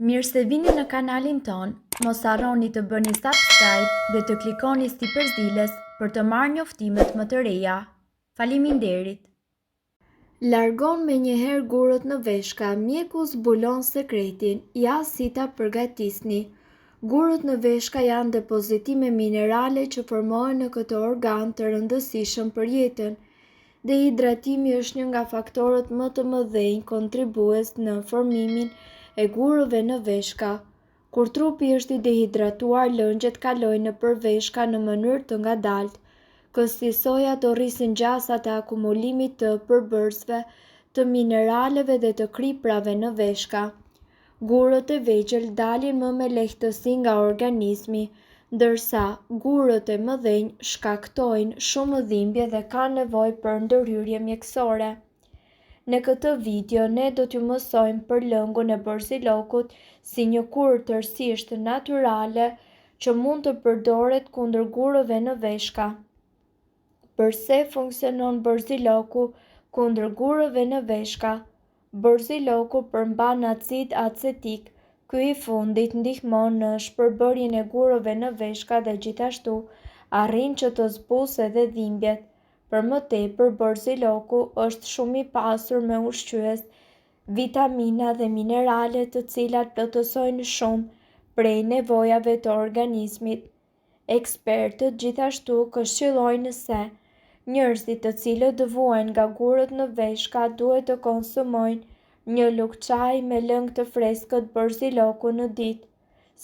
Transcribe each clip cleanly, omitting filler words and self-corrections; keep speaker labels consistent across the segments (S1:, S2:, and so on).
S1: Mirë se vini në kanalin ton, mos harroni të bëni subscribe dhe të klikoni si përzieles për të marrë njoftimet më të reja. Faleminderit! Largon me njëherë gurët në veshka, mjeku zbulon sekretin, ja si ta përgatisni. Gurët në veshka janë depozitime minerale që formohen në këtë organ të rëndësishëm për jetën. Dehidratimi është një nga faktorët më të mëdhenj kontribues në formimin e gurëve në veshka. Kur trupi është i dehidratuar, lëngjet kalojnë nëpër veshka në mënyrë të ngadaltë. Kësaj do rrisin gjasat e akumulimit të përbërësve, të mineraleve dhe të kriprave në veshka. Gurët e vegjël dalin më me lehtësi nga organizmi, ndërsa gurët e mëdhenj shkaktojnë shumë dhimbje dhe kanë nevojë për ndërhyrje mjekësore. Në këtë video ne do t'ju mësojmë për lëngun e borzilokut si një kurë tërësisht natyrale që mund të përdoret kundër gurëve në veshka. Përse funksionon borziloku kundër gurëve në veshka? Borziloku përmban acid acetik. Ky i fundit ndihmon në shpërbërjen e gurëve në veshka dhe gjithashtu arrin që të zbusë edhe dhimbjet. Për më tepër, borziloku është shumë i pasur me ushqyes, vitamina dhe minerale të cilat plotësojnë shumë prej nevojave të organizmit. Ekspertët gjithashtu këshillojnë se njerëzit të cilët vuajnë nga gurët në veshka duhet të konsumojnë një lugë çaji me lëng të freskët borziloku në ditë.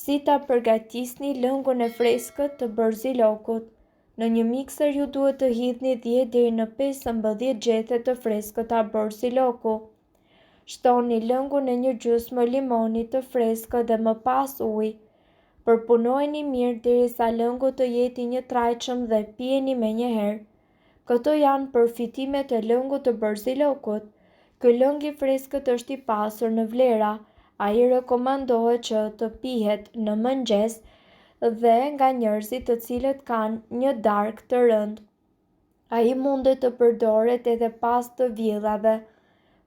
S1: Si ta përgatisni lëngun e freskët të borzilokut? Në një mikser ju duhet të hidhni 10 deri në 15 gjethe të freskëta borziloku. Shtoni lëngun në një gjysmë limoni të freskët dhe më pas ujë. Përpunojeni mirë derisa lëngu të jetë i njëtrajtshëm dhe pijeni menjëherë. Këto janë përfitimet e lëngut të borzilokut. Ky lëng i freskët është i pasur në vlera. Ai rekomandohet që të pihet në mëngjes dhe nga njerëzit të cilët kanë një darkë të rëndë. Ai mundet të përdoret edhe pas të vjellave.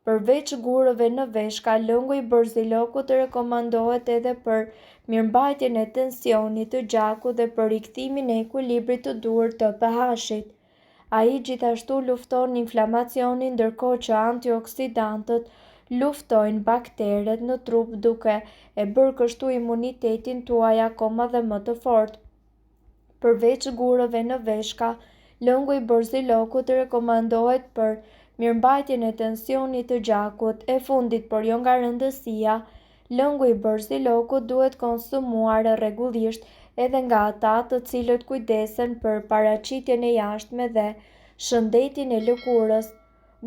S1: Përveç gurëve në veshka, lëngu i borzilokut rekomandohet edhe për mirëmbajtjen e tensionit të gjakut dhe për rikthimin e ekuilibrit të duhur të pH-it. Ai gjithashtu lufton inflamacionin, ndërkohë që antioksidantët luftojnë bakteret në trup duke e bërë kështu imunitetin tuaj akoma dhe më të fortë. Përveç gurëve në veshka, lëngu i borzilokut rekomandohet për mirëmbajtjen e tensionit të gjakut. E fundit, por jo nga rëndësia, lëngu i borzilokut duhet konsumuar rregullisht edhe nga ata të cilët kujdesen për paraqitjen e jashtme dhe shëndetin e lëkurës.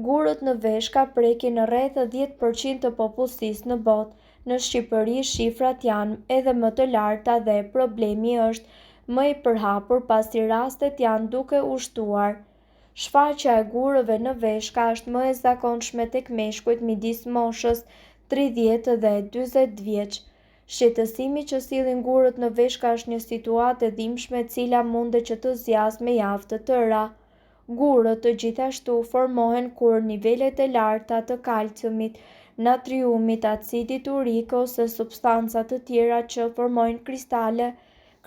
S1: Gurët në veshka prekin rreth 10% të popullsisë në botë. Në Shqipëri shifrat janë edhe më të larta dhe problemi është më i përhapur pasi rastet janë duke u shtuar. Shfaqja e gurëve në veshka është më e zakonshme tek meshkujt midis moshës 30 dhe 40 vjeç. Shqetësimi që sillin gurët në veshka është një situatë e dhimbshme e cila mundet që të zjasë me javë të tëra. Gurët gjithashtu formohen kur nivelet e larta të kalciumit, natriumit, acidit urik ose substanca të tjera që formojnë kristale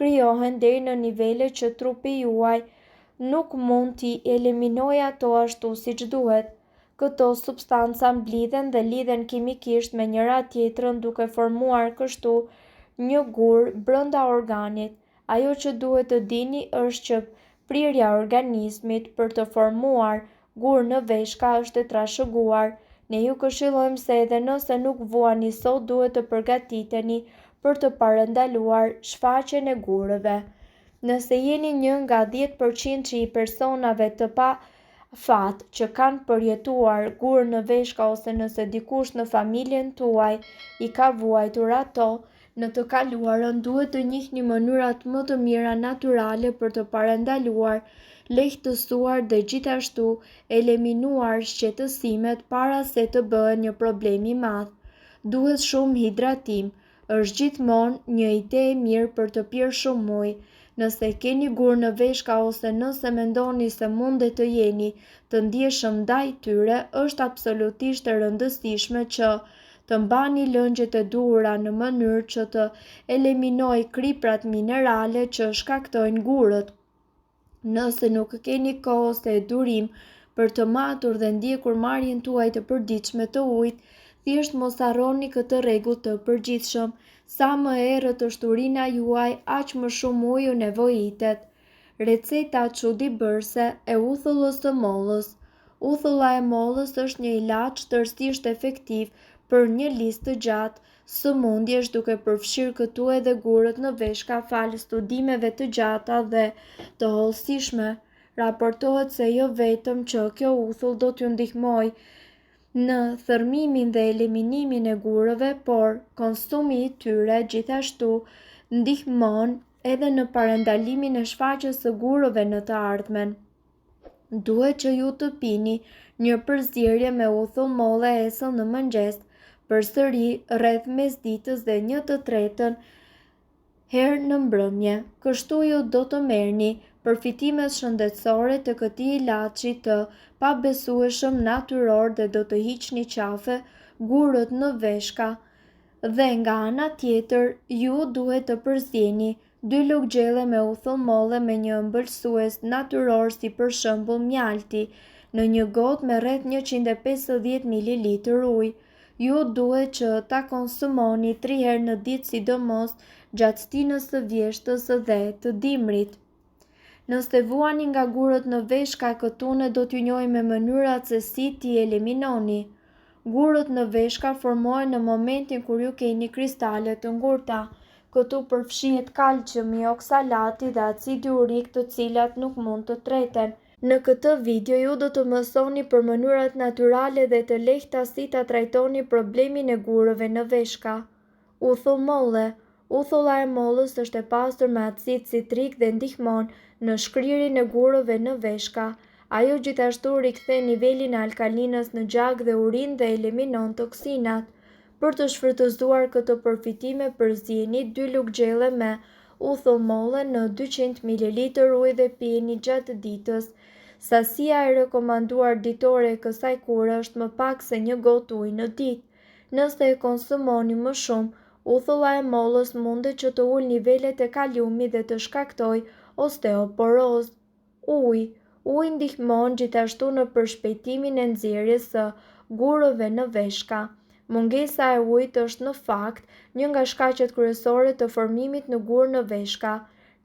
S1: krijohen deri në nivele që trupi juaj nuk mund t'i eliminojë ato ashtu siç duhet. Këto substanca mblidhen dhe lidhen kimikisht me njëra tjetrën duke formuar kështu një gurë brenda organit. Ajo që duhet të dini është që prirja e organizmit për të formuar gurë në veshka është e trashëguar. Ne ju këshillojmë se edhe nëse nuk vuani sot duhet të përgatiteni për të parandaluar shfaqjen e gurëve. Nëse jeni një nga 10% i personave të pa fat që kanë përjetuar gurë në veshka ose nëse dikush në familjen tuaj i ka vuajtur ato në të kaluarën, duhet të njihni mënyrat më të mira natyrale për të parandaluar, lehtësuar dhe gjithashtu eliminuar shqetësimet para se të bëhen një problem i madh. Duhet shumë hidratim. Është gjithmonë një ide e mirë për të pirë shumë ujë. Nëse keni gurë në veshka ose nëse mendoni se mundet të jeni të ndjeshëm ndaj tyre, është absolutisht e rëndësishme që të mbani lëngjet e duhura në mënyrë që të eliminoj kriprat minerale që shkaktojnë gurët. Nëse nuk keni kohë ose durim për të matur dhe ndjekur marrjen tuaj të përditshme të ujit, thjesht mos harroni këtë rregull të përgjithshëm. Sa më errët është urina juaj, aq më shumë ujë nevojitet. Receta çuditëbërëse e uthullës së mollës. Uthulla e mollës është një ilaç tërësisht efektiv për një listë të gjatë sëmundjesh, duke përfshirë këtu edhe gurët në veshka. Falë studimeve të gjata dhe të hollësishme, raportohet se jo vetëm që kjo uthull do t'ju ndihmojë në thërmimin dhe eliminimin e gurëve, por konsumi i tyre gjithashtu ndihmon edhe në parandalimin e shfaqjes së gurëve në të ardhmen. Duhet që ju të pini një përzierje me uthull molle esëll në mëngjes, përsëri rreth mesditës dhe 1/3 herë në mbrëmje. Kështu ju do të merrni përfitimet shëndetësore të këtij ilaçi të pabesueshëm natyror dhe do të hiqni qafe, gurët në veshka. Dhe nga ana tjetër, ju duhet të përzjeni 2 lugë gjelle me uthull molle me një ëmbëlsues natyror si për shembull mjalti në një gotë me rreth 150 ml ujë. Ju duhet që ta konsumoni 3 herë në ditë, sidomos gjatë stinës së vjeshtës dhe të dimrit. Nëse vuani nga gurët në veshka, këtune do t'ju njoj me mënyrat se si t'i eliminoni. Gurët në veshka formohen në momentin kur ju keni kristale të ngurta. Këtu përfshihet kalciumi, oksalati dhe acidi urik, të cilat nuk mund të treten. Në këtë video ju do të mësoni për mënyrat natyrale dhe të lehta si ta trajtoni problemin e gurëve në veshka. Uthull molle. Uthulla e mollës është e pastër me acid citrik dhe ndihmon në shkrirjen e gurëve në veshka. Ajo gjithashtu rikthen nivelin e alkalinës në gjak dhe urinë dhe eliminon toksinat. Për të shfrytëzuar këtë përfitime, përzjeni 2 lugë gjelle me uthull molle në 200 ml ujë dhe pijeni gjatë ditës. Sasia e rekomanduar ditore e kësaj kure është më pak se 1 gotë ujë në ditë. Nëse e konsumoni më shumë, uthulla e mollës mundet që të ulë nivelet e kaliumit dhe të shkaktojë osteoporozë. Uji ndihmon gjithashtu në përshpejtimin e nxjerrjes së gurëve në veshka. Mungesa e ujit është në fakt një nga shkaqet kryesore të formimit në gurë në veshka.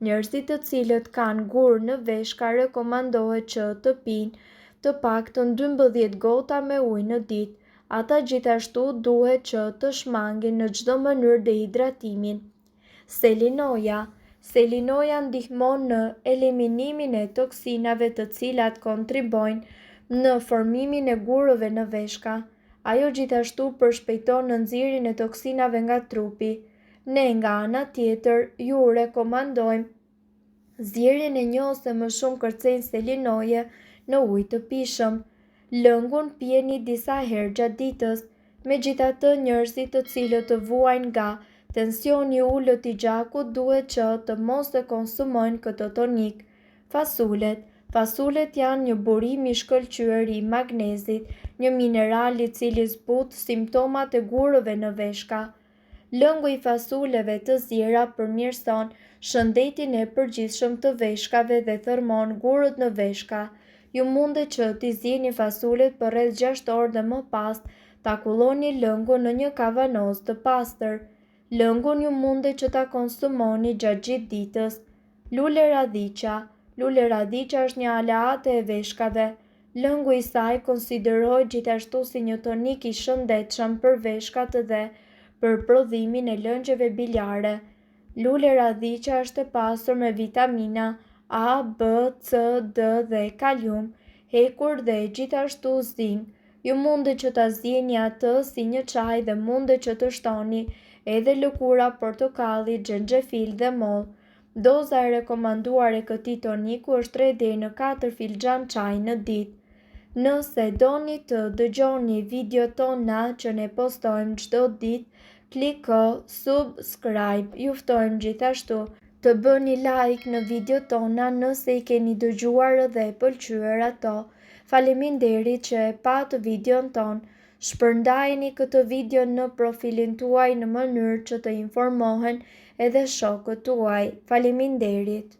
S1: Njerëzit të cilët kanë gurë në veshka rekomandohet që të pinë të paktën 12 gota me ujë në ditë. Ata gjithashtu duhet që të shmangin në çdo mënyrë dehidratimin. Selinoja. Selinoja ndihmon në eliminimin e toksinave të cilat kontribojnë në formimin e gurëve në veshka. Ajo gjithashtu përshpejton në nxjerrjen e toksinave nga trupi. Ne nga ana tjetër ju rekomandojmë zjerrjen e 1 ose më shumë kërcejnë selinoje në ujë të pishëm. Lëngun pijeni disa herë gjatë ditës. Megjithatë, njerëzit të cilët të vuajnë nga tensioni i ulët i gjakut duhet që të mos e konsumojnë këtë tonik. Fasulet. Fasulet janë një burim i shkëlqyer i magnezit, një mineral i cili zbut simptomat e gurëve në veshka. Lëngu i fasuleve të zjera përmirëson shëndetin e përgjithshëm të veshkave dhe thërmon gurët në veshka. Ju mundet që t'i zjeni fasulet për rreth 6 orë dhe më pas ta kulloni lëngun në një kavanoz të pastër. Lëngun ju mundet që ta konsumoni gjatë gjithë ditës. Lule radiqa. Lule radiqa është një aleate e veshkave. Lëngu i saj konsiderohet gjithashtu si një tonik i shëndetshëm për veshkat dhe për prodhimin e lëngjeve biliare. Lule radiqa është e pasur me vitamina A, B, C, D dhe kalium, hekur dhe gjithashtu zink. Ju mundet që ta zjeni atë si një çaj dhe mundet që të shtoni edhe lëkura portokalli, xhenxhefil dhe mollë. Doza e rekomanduar e këtij toniku është 3 deri në 4 filxhan çaj në ditë. Nëse doni të dëgjoni videot tona që ne postojmë çdo ditë, kliko subscribe. Ju ftojmë gjithashtu të bëni like në videot tona nëse i keni dëgjuar dhe pëlqyer ato. Faleminderit që e pat videon ton. Shpërndajeni këtë video në profilin tuaj në mënyrë që të informohen edhe shokët tuaj. Faleminderit.